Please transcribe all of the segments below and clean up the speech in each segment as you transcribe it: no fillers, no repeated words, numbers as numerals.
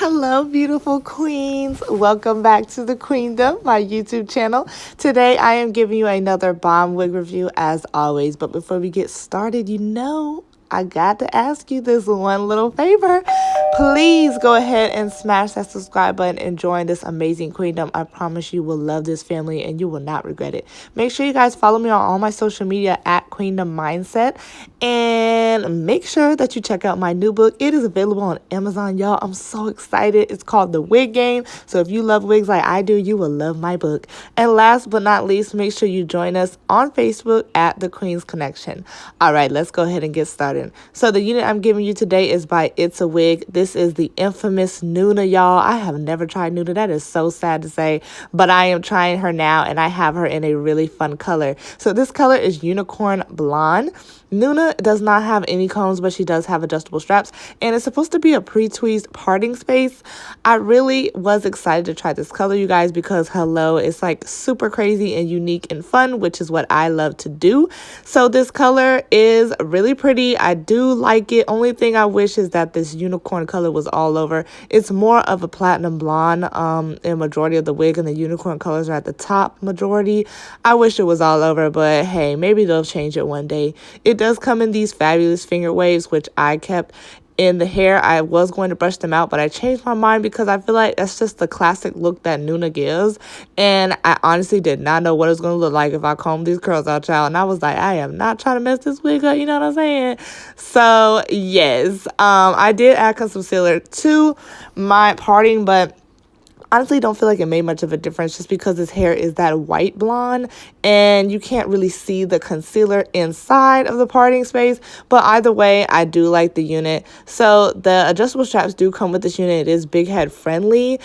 Hello, beautiful queens. Welcome back to the Queendom, my YouTube channel. Today, I am giving you another bomb wig review as always. But before we get started, I got to ask you this one little favor. Please go ahead and smash that subscribe button and join this amazing queendom. I promise you will love this family and you will not regret it. Make sure you guys follow me on all my social media at Queendom Mindset. And make sure that you check out my new book. It is available on Amazon, y'all. I'm so excited. It's called The Wig Game. So if you love wigs like I do, you will love my book. And last but not least, make sure you join us on Facebook at The Queen's Connection. All right, let's go ahead and get started. So the unit I'm giving you today is by It's a Wig. This is the infamous Nuna, y'all. I have never tried Nuna. That is so sad to say, but I am trying her now, and I have her in a really fun color. So this color is Unicorn Blonde. Nuna does not have any combs, but she does have adjustable straps, and it's supposed to be a pre-tweezed parting space. I really was excited to try this color, you guys, because hello, it's like super crazy and unique and fun, which is what I love to do. So this color is really pretty. I do like it. Only thing I wish is that this unicorn color was all over. It's more of a platinum blonde in majority of the wig, and the unicorn colors are at the top majority. I wish it was all over, but hey, maybe they'll change it one day. It does come in these fabulous finger waves, which I kept in the hair. I was going to brush them out, but I changed my mind because I feel like that's just the classic look that Nuna gives. And I honestly did not know what it was going to look like if I combed these curls out, child. And I was like, I am not trying to mess this wig up. You know what I'm saying? So yes, I did add concealer to my parting, but honestly don't feel like it made much of a difference just because his hair is that white blonde and you can't really see the concealer inside of the parting space. But either way, I do like the unit. So the adjustable straps do come with this unit. It is big head friendly.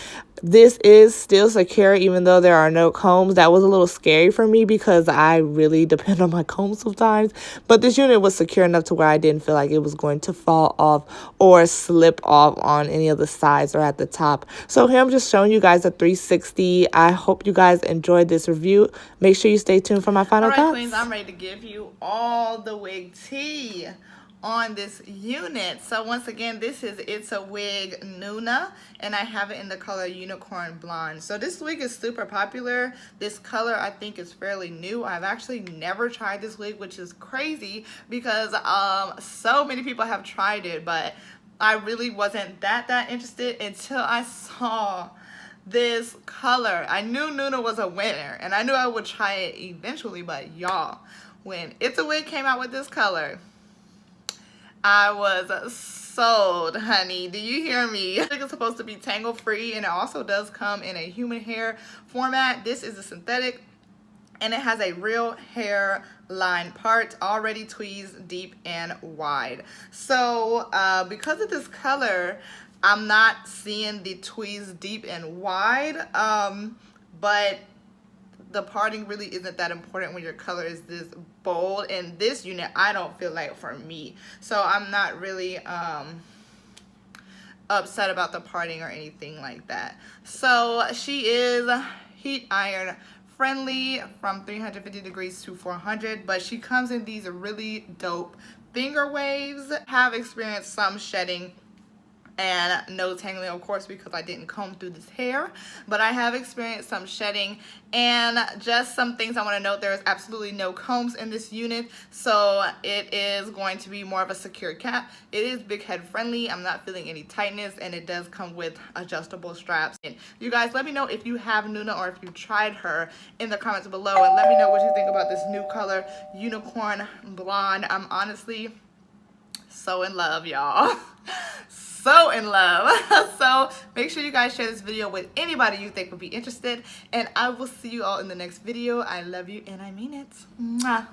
This is still secure even though there are no combs. That was a little scary for me because I really depend on my combs sometimes. But this unit was secure enough to where I didn't feel like it was going to fall off or slip off on any of the sides or at the top. So here I'm just showing you guys a 360. I hope you guys enjoyed this review. Make sure you stay tuned for my final thoughts. All right, queens, I'm ready to give you all the wig tea on this unit. So once again, this is It's a Wig Nuna, and I have it in the color Unicorn Blonde. So this wig is super popular. This color I think is fairly new. I've actually never tried this wig, which is crazy because so many people have tried it, but I really wasn't that interested until I saw this color. I knew Nuna was a winner and I knew I would try it eventually, but y'all, when It's a Wig came out with this color, I was sold, honey. Do you hear me? I think it's supposed to be tangle free, and it also does come in a human hair format. This is a synthetic, and it has a real hair line part, already tweezed deep and wide. So because of this color, I'm not seeing the tweezed deep and wide, but the parting really isn't that important when your color is this bold. And this unit, I don't feel like for me. So I'm not really upset about the parting or anything like that. So she is heat iron friendly from 350 degrees to 400, but she comes in these really dope finger waves. Have experienced some shedding and no tangling, of course, because I didn't comb through this hair, but I have experienced some shedding. And just some things I want to note: there is absolutely no combs in this unit, so it is going to be more of a secure cap. It is big head friendly. I'm not feeling any tightness, and it does come with adjustable straps. And you guys, let me know if you have Nuna or if you tried her in the comments below, and let me know what you think about this new color, Unicorn Blonde. I'm honestly so in love, y'all. So in love. So make sure you guys share this video with anybody you think would be interested, and I will see you all in the next video. I love you and I mean it. Mwah.